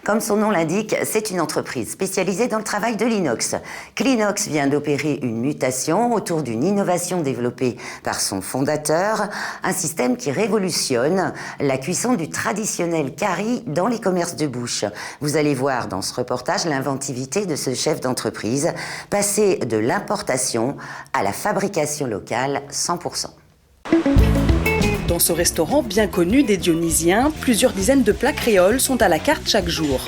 Comme son nom l'indique, c'est une entreprise spécialisée dans le travail de l'inox. Clinox vient d'opérer une mutation autour d'une innovation développée par son fondateur, un système qui révolutionne la cuisson du traditionnel curry dans les commerces de bouche. Vous allez voir dans ce reportage l'inventivité de ce chef d'entreprise, passer de l'importation à la fabrication locale 100%. Dans ce restaurant bien connu des Dionysiens, plusieurs dizaines de plats créoles sont à la carte chaque jour.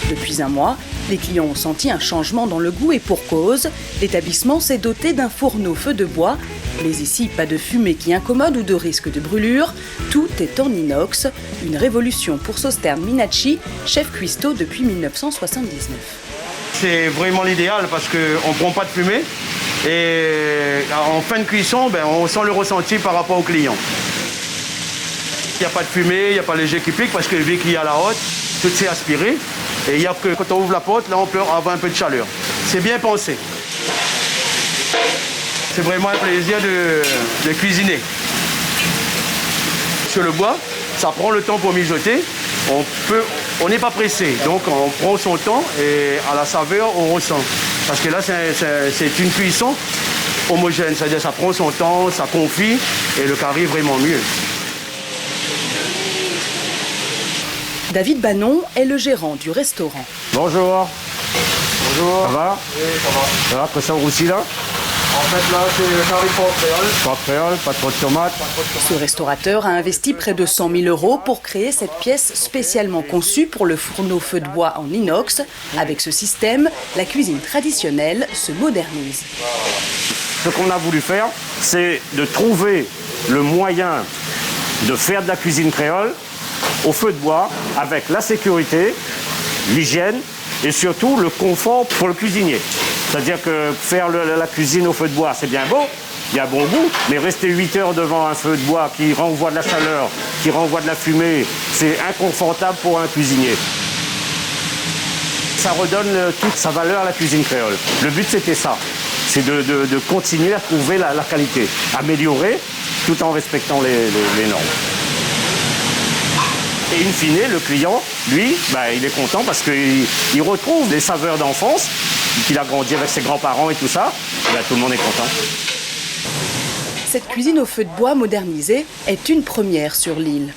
Depuis un mois, les clients ont senti un changement dans le goût et pour cause. L'établissement s'est doté d'un fourneau feu de bois. Mais ici, pas de fumée qui incommode ou de risque de brûlure. Tout est en inox. Une révolution pour Sostern Minacci, chef cuistot depuis 1979. C'est vraiment l'idéal parce qu'on ne prend pas de fumée. Et en fin de cuisson, on sent le ressenti par rapport au client. Il n'y a pas de fumée, il n'y a pas léger qui pique parce que vu qu'il y a la hotte, tout s'est aspiré. Et il y a que quand on ouvre la porte, là on peut avoir un peu de chaleur. C'est bien pensé. C'est vraiment un plaisir de cuisiner. Sur le bois, ça prend le temps pour mijoter. On n'est pas pressé, donc on prend son temps et à la saveur on ressent. Parce que là c'est une cuisson homogène, c'est-à-dire ça prend son temps, ça confit et le curry est vraiment mieux. David Bannon est le gérant du restaurant. Bonjour. Bonjour. Ça va? Oui, ça va. Ça va, que ça roussit là? En fait, là, c'est le curry porc créole. Porc créole, pas trop de tomates. Ce restaurateur a investi près de 100 000 € pour créer cette pièce spécialement conçue pour le fourneau feu de bois en inox. Avec ce système, la cuisine traditionnelle se modernise. Ce qu'on a voulu faire, c'est de trouver le moyen de faire de la cuisine créole au feu de bois avec la sécurité, l'hygiène et surtout le confort pour le cuisinier. C'est-à-dire que faire la cuisine au feu de bois, c'est bien beau, il y a bon goût, mais rester 8 heures devant un feu de bois qui renvoie de la chaleur, qui renvoie de la fumée, c'est inconfortable pour un cuisinier. Ça redonne toute sa valeur à la cuisine créole. Le but, c'était ça, c'est de continuer à trouver la qualité, améliorer tout en respectant les normes. Et in fine, le client, lui, il est content parce qu'il retrouve des saveurs d'enfance, qu'il a grandi avec ses grands-parents et tout ça. Tout le monde est content. Cette cuisine au feu de bois modernisée est une première sur l'île.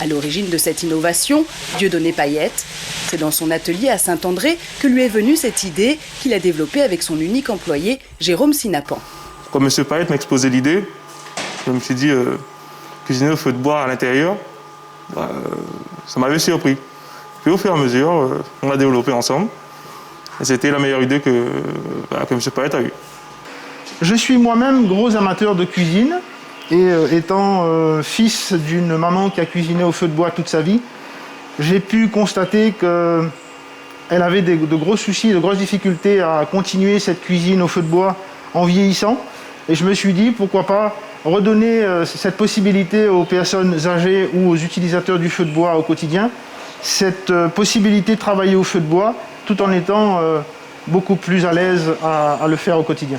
À l'origine de cette innovation, Dieudonné Payette. C'est dans son atelier à Saint-André que lui est venue cette idée qu'il a développée avec son unique employé, Jérôme Sinapan. Quand M. Payette m'a exposé l'idée, je me suis dit, cuisiner au feu de bois à l'intérieur, ça m'avait surpris. Puis au fur et à mesure, on l'a développé ensemble. Et c'était la meilleure idée que M. Payette a eue. Je suis moi-même gros amateur de cuisine et étant fils d'une maman qui a cuisiné au feu de bois toute sa vie, j'ai pu constater qu'elle avait de gros soucis, de grosses difficultés à continuer cette cuisine au feu de bois en vieillissant. Et je me suis dit, pourquoi pas redonner cette possibilité aux personnes âgées ou aux utilisateurs du feu de bois au quotidien, cette possibilité de travailler au feu de bois tout en étant beaucoup plus à l'aise à le faire au quotidien.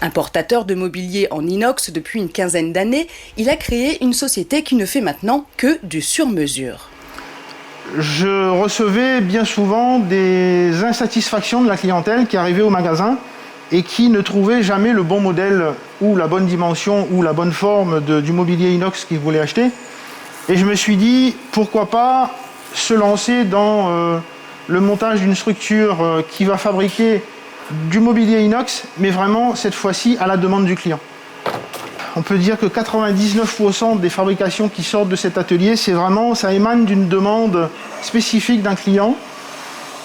Importateur de mobilier en inox depuis une quinzaine d'années, il a créé une société qui ne fait maintenant que du sur-mesure. Je recevais bien souvent des insatisfactions de la clientèle qui arrivait au magasin et qui ne trouvait jamais le bon modèle ou la bonne dimension ou la bonne forme du mobilier inox qu'ils voulaient acheter. Et je me suis dit, pourquoi pas se lancer dans le montage d'une structure qui va fabriquer du mobilier inox, mais vraiment cette fois-ci à la demande du client. On peut dire que 99% des fabrications qui sortent de cet atelier, ça émane d'une demande spécifique d'un client.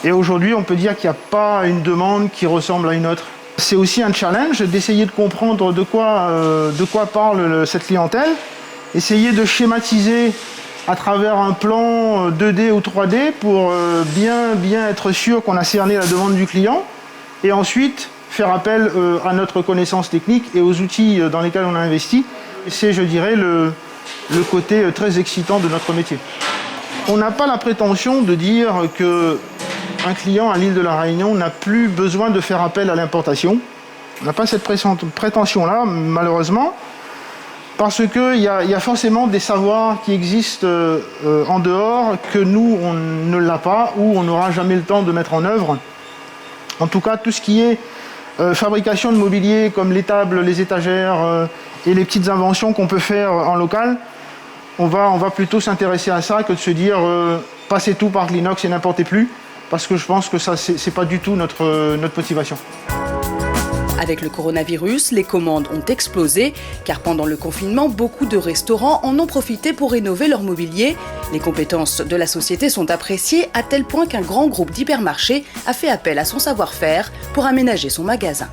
Et aujourd'hui, on peut dire qu'il n'y a pas une demande qui ressemble à une autre. C'est aussi un challenge d'essayer de comprendre de quoi parle cette clientèle, essayer de schématiser à travers un plan 2D ou 3D pour bien être sûr qu'on a cerné la demande du client, et ensuite faire appel à notre connaissance technique et aux outils dans lesquels on a investi. C'est, je dirais, le côté très excitant de notre métier. On n'a pas la prétention de dire qu'un client à l'île de la Réunion n'a plus besoin de faire appel à l'importation. On n'a pas cette prétention-là, malheureusement. Parce qu'il y a forcément des savoirs qui existent en dehors que nous, on ne l'a pas ou on n'aura jamais le temps de mettre en œuvre. En tout cas, tout ce qui est fabrication de mobilier comme les tables, les étagères et les petites inventions qu'on peut faire en local, on va plutôt s'intéresser à ça que de se dire passez tout par l'inox et n'importez plus, parce que je pense que ça, c'est pas du tout notre motivation. Avec le coronavirus, les commandes ont explosé, car pendant le confinement, beaucoup de restaurants en ont profité pour rénover leur mobilier. Les compétences de la société sont appréciées à tel point qu'un grand groupe d'hypermarchés a fait appel à son savoir-faire pour aménager son magasin.